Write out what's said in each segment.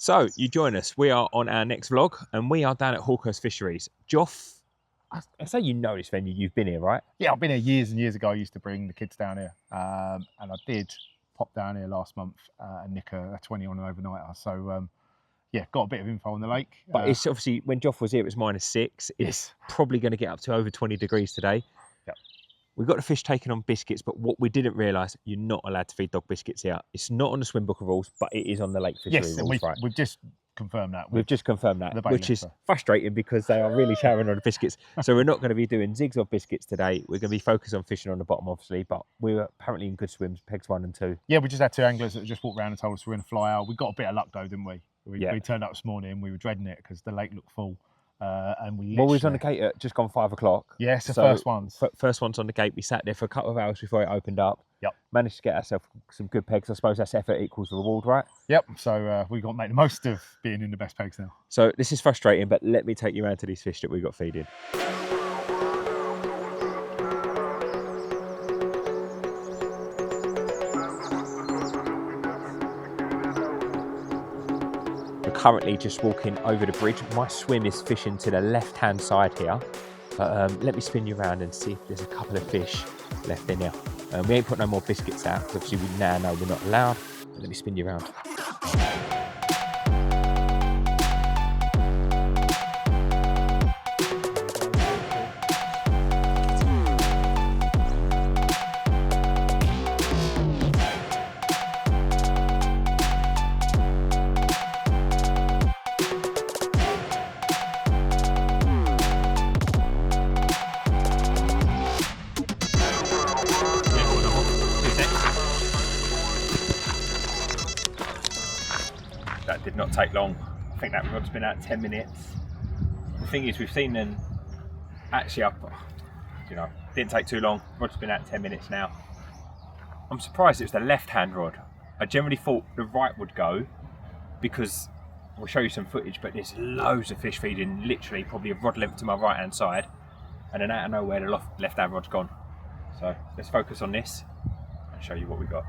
So you join us. We are on our next vlog, and we are down at Hawkhurst Fisheries. Joff, I say you know this venue. You've been here, right? Yeah, I've been here years and years ago. I used to bring the kids down here, and I did pop down here last month and nick a 20 on an overnighter. So yeah, got a bit of info on the lake. But it's obviously, when Joff was here, it was -6. It's probably going to get up to over 20 degrees today. Yep. We got the fish taken on biscuits, but what we didn't realise, you're not allowed to feed dog biscuits here. It's not on the swim book of rules, but it is on the lake fishery rules, right? We've just confirmed that. We've just confirmed that, which is frustrating because they are really chowing on the biscuits. So we're not going to be doing zigs of biscuits today. We're going to be focused on fishing on the bottom, obviously, but we were apparently in good swims, pegs 1 and 2. Yeah, we just had 2 anglers that just walked around and told us we're going to fly out. We got a bit of luck though, didn't we? We turned up this morning and we were dreading it because the lake looked full. And we was on the gate at just gone 5 o'clock. Yeah, it's the first ones. First ones on the gate. We sat there for a couple of hours before it opened up. Yep. Managed to get ourselves some good pegs. I suppose that's effort equals reward, right? Yep. So we've got to make the most of being in the best pegs now. So this is frustrating, but let me take you around to these fish that we got feeding. We're currently just walking over the bridge. My swim is fishing to the left-hand side here. But let me spin you around and see if there's a couple of fish left in here. We ain't put no more biscuits out, because obviously we now know we're not allowed. But let me spin you around. That did not take long. I think that rod's been out 10 minutes. The thing is, we've seen them actually up, didn't take too long. Rod's been out 10 minutes now. I'm surprised it's the left-hand rod. I generally thought the right would go because we'll show you some footage, but there's loads of fish feeding literally probably a rod length to my right-hand side, and then out of nowhere the left-hand rod's gone. So let's focus on this and show you what we got.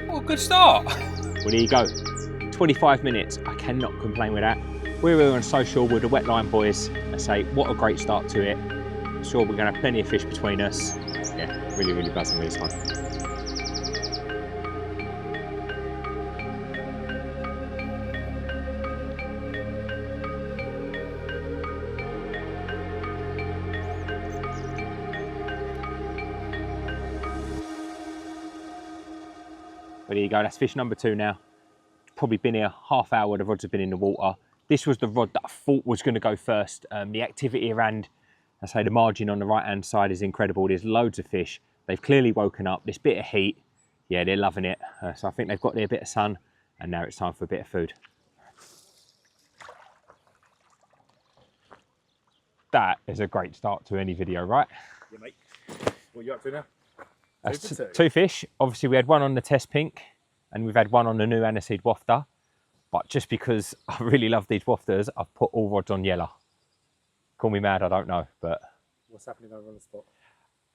Oh, good start. Well, there you go. 25 minutes. I cannot complain with that. We're here on social with the Wet Line boys. I say, what a great start to it. I'm sure we're going to have plenty of fish between us. Yeah, really, really buzzing with this one. Well, there you go, that's fish number 2 now. Probably been here half hour, the rods have been in the water. This was the rod that I thought was going to go first. The activity around, I say, the margin on the right-hand side is incredible. There's loads of fish. They've clearly woken up. This bit of heat, yeah, they're loving it. So I think they've got their bit of sun, and now it's time for a bit of food. That is a great start to any video, right? Yeah, mate. What are you up to now? That's 2 fish. Obviously, we had 1 on the test pink, and we've had 1 on the new aniseed wafter. But just because I really love these wafters, I've put all rods on yellow. Call me mad, I don't know, but... What's happening over on the spot?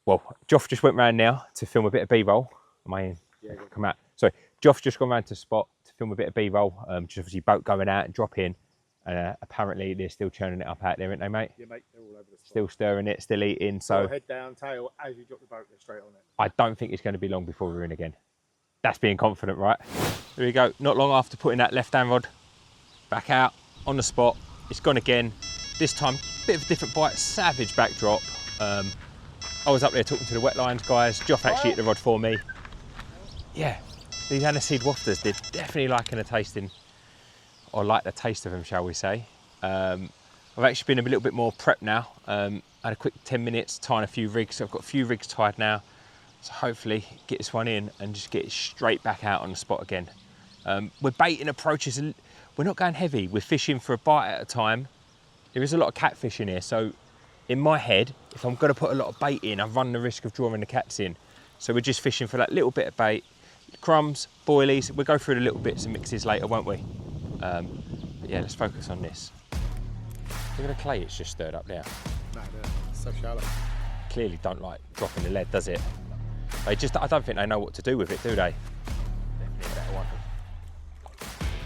Well, Joff just went round now to film a bit of B-roll. Am I in? Yeah, come out. Sorry, Joff's just gone round to the spot to film a bit of B-roll. Just obviously boat going out and dropping. Apparently they're still churning it up out there, aren't they, mate? Yeah, mate, they're all over the spot. Still stirring it, still eating, so... Head down, tail, as you drop the boat, they're straight on it. I don't think it's going to be long before we're in again. That's being confident, right? There we go. Not long after putting that left-hand rod back out on the spot, it's gone again. This time, bit of a different bite, savage backdrop. I was up there talking to the Wet Lines guys. Joff actually hit the rod for me. Yeah, these aniseed wafters, they're definitely liking the tasting, or like the taste of them, shall we say. I've actually been a little bit more prepped now. I had a quick 10 minutes tying a few rigs. So I've got a few rigs tied now. So hopefully get this one in and just get it straight back out on the spot again. We're baiting approaches. We're we're not going heavy. We're fishing for a bite at a time. There is a lot of catfish in here, so in my head, if I'm going to put a lot of bait in, I run the risk of drawing the cats in. So we're just fishing for that little bit of bait, crumbs, boilies. We'll go through the little bits and mixes later, won't we? But yeah, let's focus on this. Look at the clay it's just stirred up there. No, it's so shallow. Clearly don't like dropping the lead, does it? I don't think they know what to do with it, do they? Definitely a better one.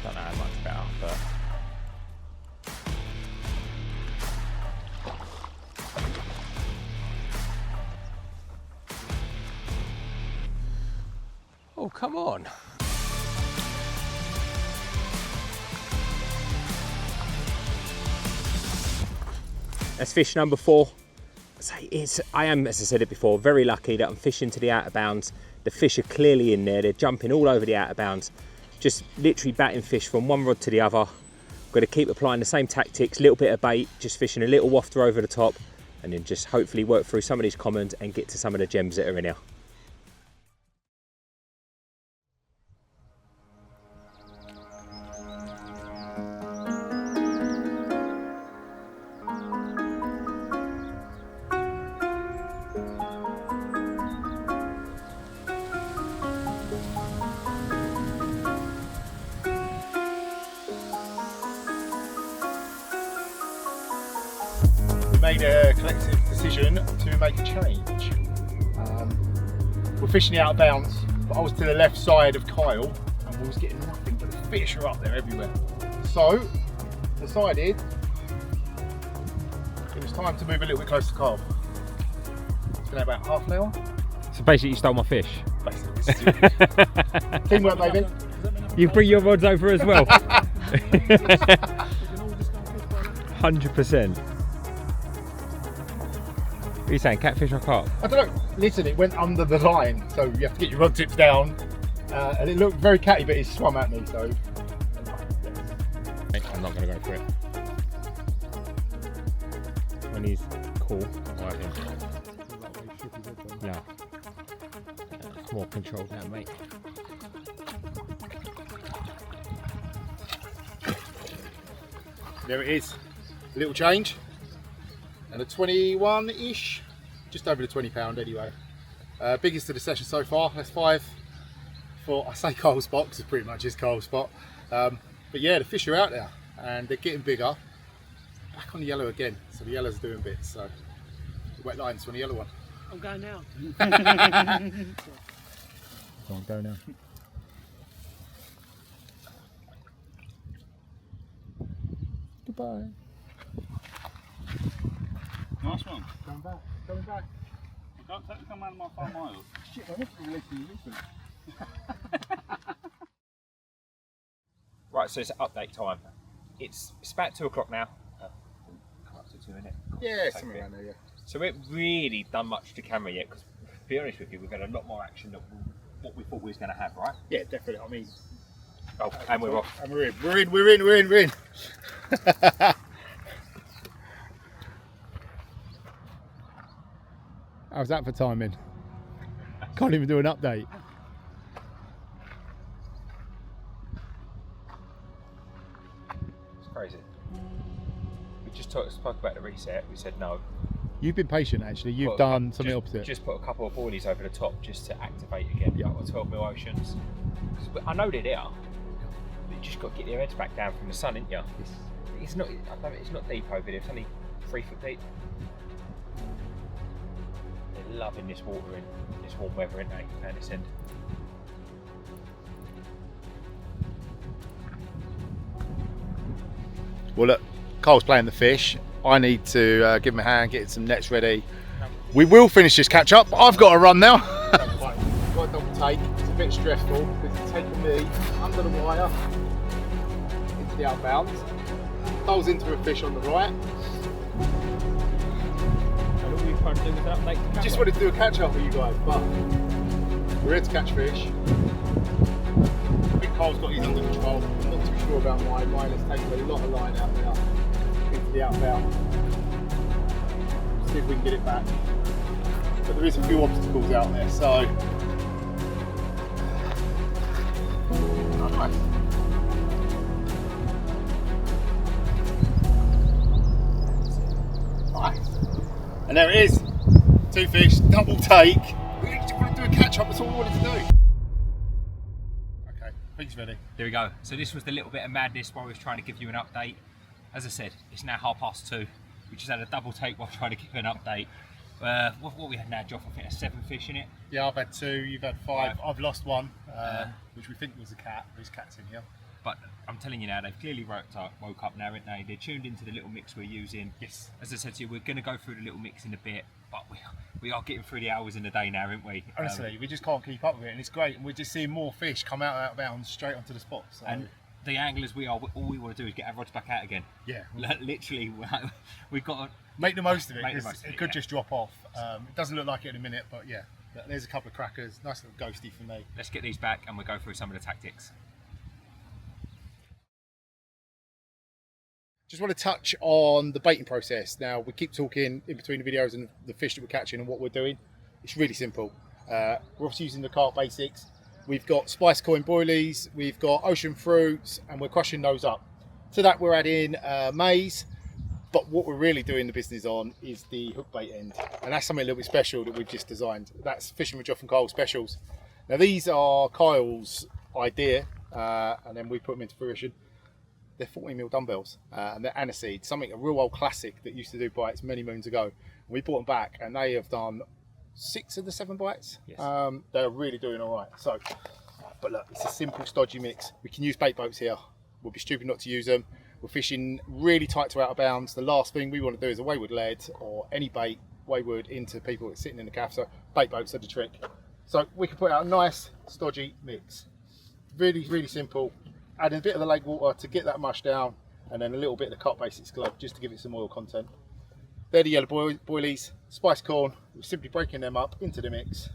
Don't know how much better, but... Oh, come on. That's fish number 4. I am, as I said it before, very lucky that I'm fishing to the outer bounds. The fish are clearly in there. They're jumping all over the outer bounds. Just literally batting fish from one rod to the other. Got to keep applying the same tactics, little bit of bait, just fishing a little wafter over the top, and then just hopefully work through some of these commons and get to some of the gems that are in here. Made a collective decision to make a change. We're fishing the out of bounds, but I was to the left side of Kyle and we was getting nothing, but the fish are up there everywhere. So decided it was time to move a little bit closer to Kyle. It's been about half an hour. So basically you stole my fish? Basically. Teamwork, baby. You bring your rods over as well? 100%. What are you saying, catfish or carp? I don't know. Listen, it went under the line, so you have to get your rod tips down. And it looked very catty, but it swam at me, so. I'm not going to go for it. When he's cool, I like him. Yeah. It's more controlled now, mate. There it is. A little change. And a 21-ish, just over the 20 pound anyway. Biggest of the session so far. That's 5 for, I say coal spot because it's pretty much his coal spot. But yeah, the fish are out there and they're getting bigger. Back on the yellow again, so the yellow's doing bits. So wet lines on the yellow one. I'm going now. Go on, go now. Goodbye. Nice one. Coming back, coming back. Don't come out of my 5 miles. Shit, I have to be listening. Right, so it's update time. It's about 2 o'clock now. Come up to 2 minutes. Yeah, something around there, yeah. So we haven't really done much to camera yet, because to be honest with you, we've had a lot more action than what we thought we was going to have, right? Yeah, definitely. I mean, oh, and we're off. And we're in. How's that for timing? Can't even do an update. It's crazy. We just spoke about the reset. We said no. You've been patient actually. You've done something opposite. Just put a couple of boilies over the top just to activate again. Yeah. Like 12mm oceans. I know they're there. But you just got to get your heads back down from the sun, ain't you? It's not. It's not deep over there. It's only 3 foot deep. They're loving this water in this warm weather, ain't they? Down this end. Well, look, Carl's playing the fish. I need to give him a hand, get some nets ready. We will finish this catch up, but I've got to run now. Got a double take. It's a bit stressful because it's taking me under the wire into the outbounds. Holes into a fish on the right. And all we're trying to do is update the Just wanted to do a catch up with you guys, but we're here to catch fish. I think Carl's got his under control. I'm not too sure about mine. Mine has taken a lot of line out there into the outbound. See if we can get it back. But there is a few obstacles out there, so. Oh, nice. And there it is. 2 fish, double take. We just want to do a catch up, that's all we wanted to do. Okay, pig's ready. There we go. So this was the little bit of madness while we was trying to give you an update. As I said, it's now 2:30. We just had a double take while trying to give an update. What we had now, Joff, I think there's 7 fish in it. Yeah, I've had 2, you've had 5. I've lost 1, which we think was a cat. There's cats in here. But I'm telling you now, they've clearly woke up now, haven't they? They're tuned into the little mix we're using. Yes. As I said to you, we're going to go through the little mix in a bit, but we are getting through the hours in the day now, aren't we? Honestly, we just can't keep up with it, and it's great. And we're just seeing more fish come out of bounds straight onto the spot. So. And the anglers all we want to do is get our rods back out again. Yeah. Literally, we've got to make the most of it, because it could yeah. just drop off. It doesn't look like it in a minute, but yeah, there's a couple of crackers. Nice little ghosty for me. Let's get these back and we'll go through some of the tactics. Just want to touch on the baiting process. Now, we keep talking in between the videos and the fish that we're catching and what we're doing. It's really simple. We're obviously using the Carp Basics. We've got spice coin boilies, we've got ocean fruits, and we're crushing those up. To that, we're adding maize. But what we're really doing the business on is the hook bait end. And that's something a little bit special that we've just designed. That's Fishing with Joff and Kyle specials. Now, these are Kyle's idea, and then we put them into fruition. They're 40mm dumbbells, and they're aniseed, a real old classic that used to do bites many moons ago. And we brought them back, and they have done 6 of the 7 bites. Yes. They're really doing all right. So, but look, it's a simple, stodgy mix. We can use bait boats here. We'll be stupid not to use them. We're fishing really tight to out of bounds. The last thing we want to do is a wayward lead or any bait wayward into people that's sitting in the calf. So bait boats are the trick. So we can put out a nice, stodgy mix. Really, really simple. Adding a bit of the lake water to get that mush down, and then a little bit of the Carp Basics glove just to give it some oil content. They're the yellow boilies, spice corn. We're simply breaking them up into the mix,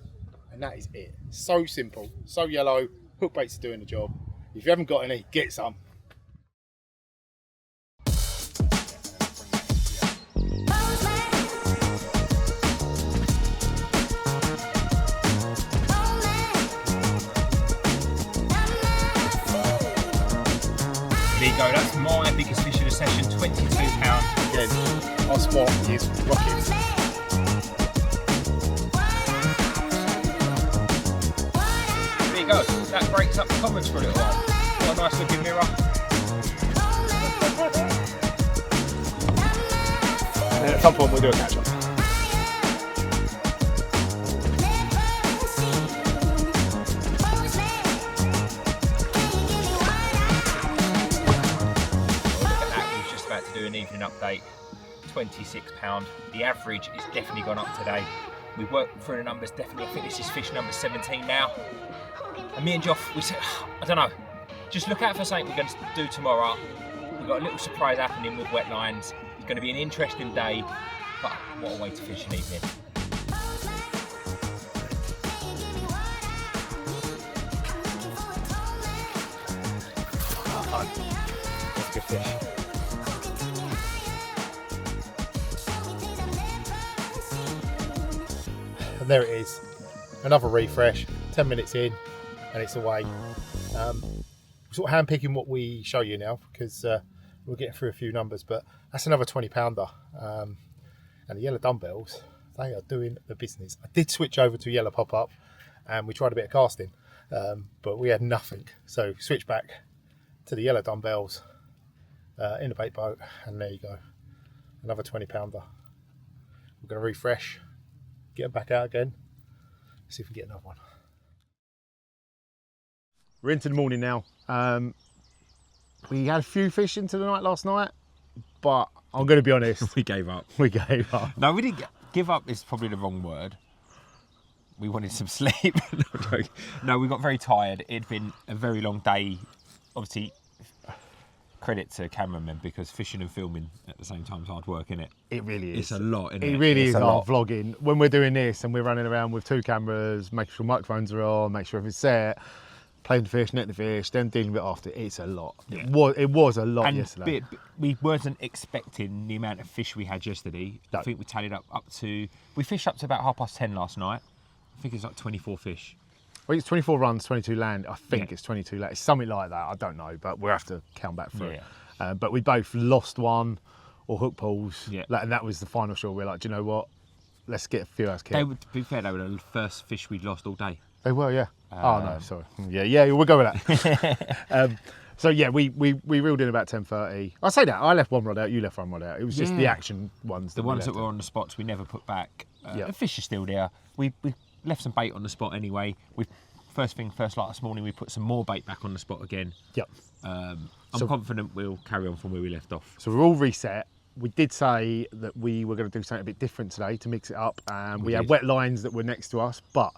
and that is it. So simple, so yellow. Hook baits are doing the job. If you haven't got any, get some. There you go, that's my biggest fish of the session, 22 pounds. Again, our spot is rocking. There you go, that breaks up the comments for a little while. What a nice looking mirror. And at some point we'll do a catch up. To do an evening update, £26. The average is definitely gone up today. We worked through the numbers, definitely. I think this is fish number 17 now. And me and Joff, we said, I don't know, just look out for something we're going to do tomorrow. We've got a little surprise happening with wet lines. It's going to be an interesting day, but what a way to fish an evening. That's a good fish. And there it is, another refresh, 10 minutes in, and it's away. Sort of hand picking what we show you now, because we're getting through a few numbers, but that's another 20 pounder. And the yellow dumbbells, they are doing the business. I did switch over to yellow pop-up, and we tried a bit of casting, but we had nothing. So switch back to the yellow dumbbells in the bait boat, and there you go, another 20 pounder. We're going to refresh, get them back out again, see if we can get another one. We're into the morning now. We had a few fish into the night last night, but I'm going to be honest. We gave up. We gave up. No, we didn't. Give up is probably the wrong word. We wanted some sleep. No, we got very tired. It'd been a very long day. Obviously, credit to cameramen, because fishing and filming at the same time is hard work, isn't it? It really is. It's a lot, isn't it? It really It's is a hard lot. vlogging. When we're doing this and we're running around with 2 cameras, making sure microphones are on, make sure everything's set, playing the fish, netting the fish, then dealing with it after, it's a lot. Yeah. It was a lot And yesterday. we wasn't expecting the amount of fish we had yesterday. No. I think we tallied up to, we fished up to about 10:30 last night. I think it's like 24 fish. Well, it's 24 runs, 22 land. I think Yeah. it's 22 land. It's something like that. I don't know, but we'll have to count back through. Yeah. But we both lost one or hook pulls. Yeah. And that was the final straw. We're like, do you know what? let's get a few hours killed. They were, to be fair, they were the first fish we'd lost all day. They were, yeah. Oh no, sorry. Yeah, we'll go with that. So yeah, we reeled in about 10:30. I say that I left one rod out, you left one rod out. It was just the action ones. The ones that were on the spots we never put back. The fish are still there. We left some bait on the spot anyway. First light this morning, we put some more bait back on the spot again. Yep. I'm confident we'll carry on from where we left off. So we're all reset. We did say that we were going to do something a bit different today to mix it up, and we had wet lines that were next to us, but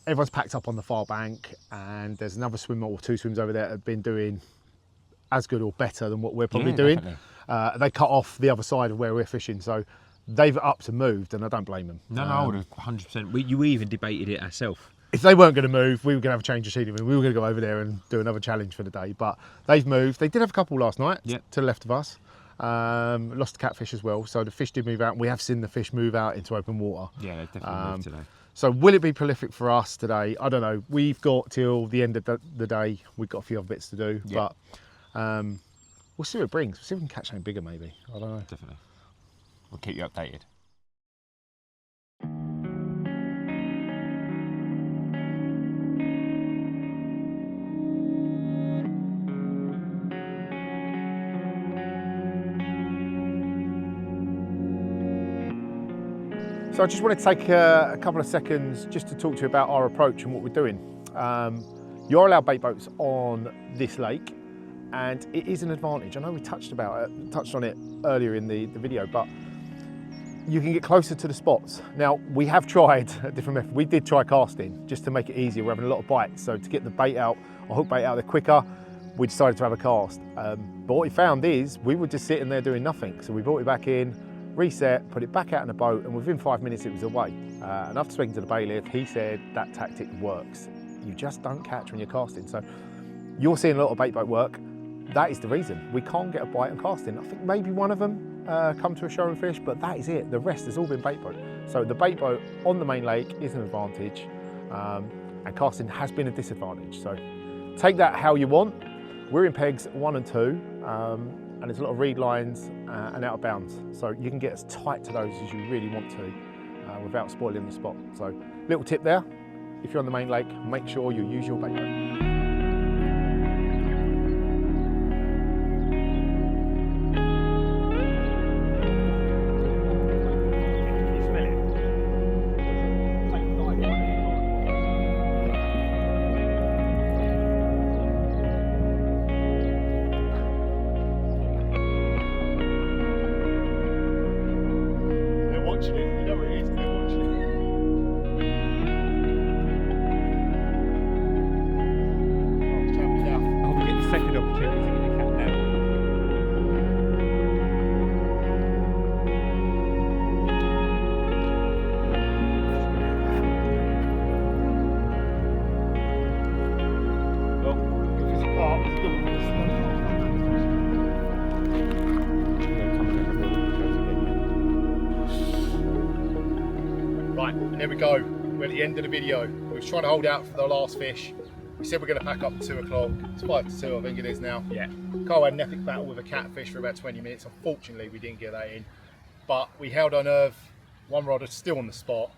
everyone's packed up on the far bank, and there's another swimmer or two swims over there that have been doing as good or better than what we're probably doing. They cut off the other side of where we're fishing, so they've upped and moved, and I don't blame them. No, I would have 100%. You even debated it ourselves. If they weren't going to move, we were going to have a change of scenery. We were going to go over there and do another challenge for the day, but they've moved. They did have a couple last night to the left of us. Lost the catfish as well, so the fish did move out, and we have seen the fish move out into open water. Yeah, they've definitely moved today. So will it be prolific for us today? I don't know. We've got till the end of the day. We've got a few other bits to do, but we'll see what it brings. We'll see if we can catch something bigger maybe. I don't know. Definitely. We'll keep you updated. So I just wanted to take a couple of seconds just to talk to you about our approach and what we're doing. You're allowed bait boats on this lake, and it is an advantage. I know we touched on it earlier in the video, but you can get closer to the spots. Now, we have tried a different method. We did try casting just to make it easier. We're having a lot of bites, so to get the bait out, or hook bait out there quicker, we decided to have a cast. But what we found is we were just sitting there doing nothing. So we brought it back in, reset, put it back out in the boat, and within 5 minutes it was away. And after speaking to the bailiff, he said that tactic works. You just don't catch when you're casting. So you're seeing a lot of bait boat work. That is the reason. We can't get a bite on casting. I think maybe one of them come to a show and fish, but that is it. The rest has all been bait boat. So the bait boat on the main lake is an advantage, and casting has been a disadvantage. So take that how you want. We're in pegs 1 and 2. And there's a lot of reed lines and out of bounds. So you can get as tight to those as you really want to without spoiling the spot. So little tip there, if you're on the main lake, make sure you use your bait boat. Second opportunity to get a cat now. Well, if it's a carp, it's good. Right, and there we go. We're at the end of the video. We were trying to hold out for the last fish. We said we're going to pack up at 2 o'clock. It's 5 to 2, I think it is now. Yeah. Carl had an epic battle with a catfish for about 20 minutes. Unfortunately, we didn't get that in. But we held our nerve. One rod is still on the spot.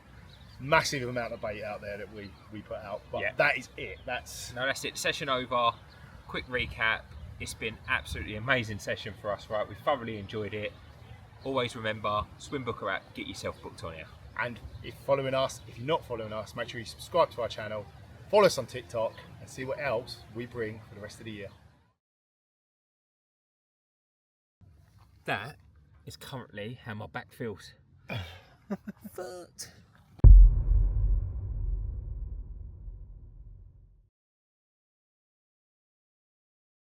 Massive amount of bait out there that we put out. But that is it. That's it. Session over. Quick recap. It's been absolutely amazing session for us, right? We thoroughly enjoyed it. Always remember, Swim Booker app, get yourself booked on here. And if you're not following us, make sure you subscribe to our channel. Follow us on TikTok and see what else we bring for the rest of the year. That is currently how my back feels. Fucked.